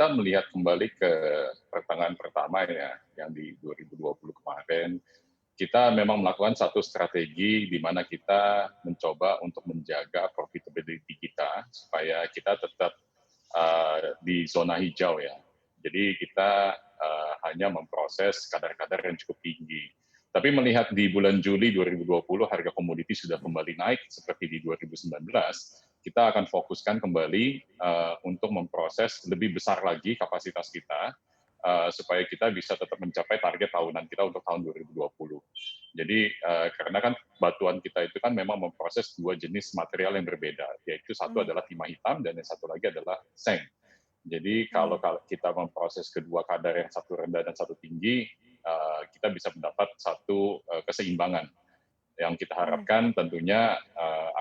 kita melihat kembali ke pertengahan pertama ya, yang di 2020 kemarin, kita memang melakukan satu strategi di mana kita mencoba untuk menjaga profitability kita supaya kita tetap di zona hijau ya. Jadi kita hanya memproses kadar-kadar yang cukup tinggi. Tapi melihat di bulan Juli 2020 harga komoditi sudah kembali naik seperti di 2019, kita akan fokuskan kembali untuk memproses lebih besar lagi kapasitas kita supaya kita bisa tetap mencapai target tahunan kita untuk tahun 2020. Jadi karena kan batuan kita itu kan memang memproses dua jenis material yang berbeda, yaitu satu adalah timah hitam dan yang satu lagi adalah seng. Jadi kalau kita memproses kedua kadar yang satu rendah dan satu tinggi, kita bisa mendapat satu keseimbangan. Yang kita harapkan tentunya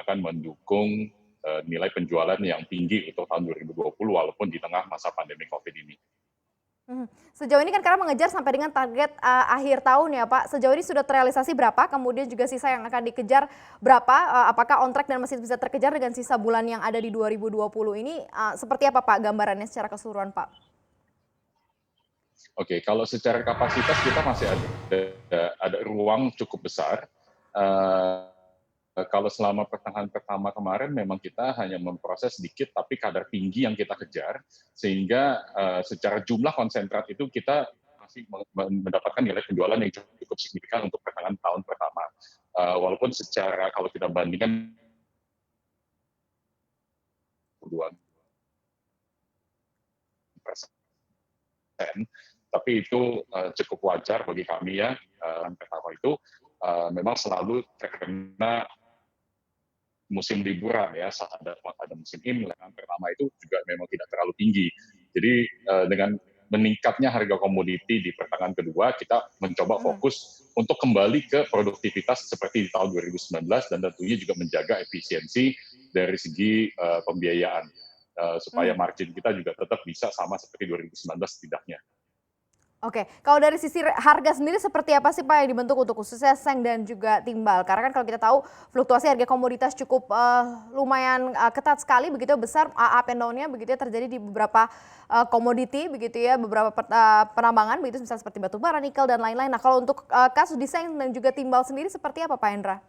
akan mendukung nilai penjualan yang tinggi untuk tahun 2020 walaupun di tengah masa pandemi COVID ini. Sejauh ini kan karena mengejar sampai dengan target akhir tahun ya Pak. Sejauh ini sudah terrealisasi berapa? Kemudian juga sisa yang akan dikejar berapa? Apakah on track dan masih bisa terkejar dengan sisa bulan yang ada di 2020 ini? Seperti apa Pak gambarannya secara keseluruhan Pak? Oke, kalau secara kapasitas kita masih ada ruang cukup besar. Kalau selama pertengahan pertama kemarin memang kita hanya memproses sedikit tapi kadar tinggi yang kita kejar, sehingga secara jumlah konsentrat itu kita masih mendapatkan nilai penjualan yang cukup signifikan untuk pertengahan tahun pertama. Walaupun secara kalau kita bandingkan 2%, tapi itu cukup wajar bagi kami ya. Pertama itu memang selalu terkena musim liburan ya, saat ada musim Imlek. Pertama itu juga memang tidak terlalu tinggi. Jadi dengan meningkatnya harga komoditi di pertengahan kedua, kita mencoba fokus untuk kembali ke produktivitas seperti di tahun 2019 dan tentunya juga menjaga efisiensi dari segi pembiayaan supaya margin kita juga tetap bisa sama seperti 2019 setidaknya. Oke, kalau dari sisi harga sendiri seperti apa sih Pak yang dibentuk untuk khususnya seng dan juga timbal? Karena kan kalau kita tahu fluktuasi harga komoditas cukup lumayan ketat sekali begitu besar up and down-nya begitu ya terjadi di beberapa komoditi begitu ya, beberapa penambangan begitu misalnya seperti batu bara, nikel dan lain-lain. Nah, kalau untuk kasus di seng dan juga timbal sendiri seperti apa Pak Hendra?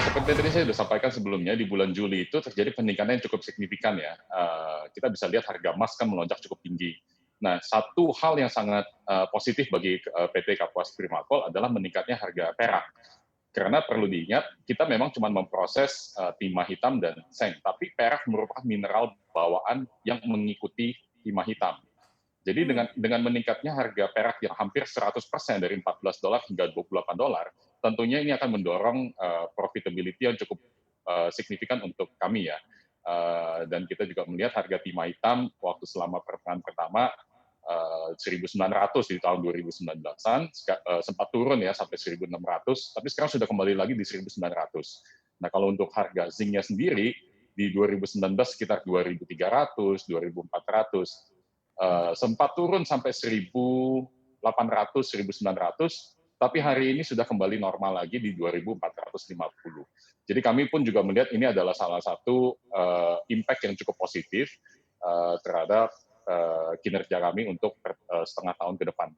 Seperti tadi saya sudah sampaikan sebelumnya, di bulan Juli itu terjadi peningkatan yang cukup signifikan ya. Kita bisa lihat harga emas kan melonjak cukup tinggi. Nah, satu hal yang sangat positif bagi PT Kapuas Primakol adalah meningkatnya harga perak. Karena perlu diingat, kita memang cuma memproses timah hitam dan seng, tapi perak merupakan mineral bawaan yang mengikuti timah hitam. Jadi dengan meningkatnya harga perak yang hampir 100% dari $14 hingga $28, tentunya ini akan mendorong profitability yang cukup signifikan untuk kami ya. Dan kita juga melihat harga timah hitam waktu selama pertengahan pertama 1.900 di tahun 2019-an, sempat turun ya sampai 1.600, tapi sekarang sudah kembali lagi di 1.900. Nah kalau untuk harga zincnya sendiri, di 2019 sekitar 2.300, 2.400, sempat turun sampai 1.800, 1.900, tapi hari ini sudah kembali normal lagi di 2.450. Jadi kami pun juga melihat ini adalah salah satu impact yang cukup positif terhadap kinerja kami untuk setengah tahun ke depan.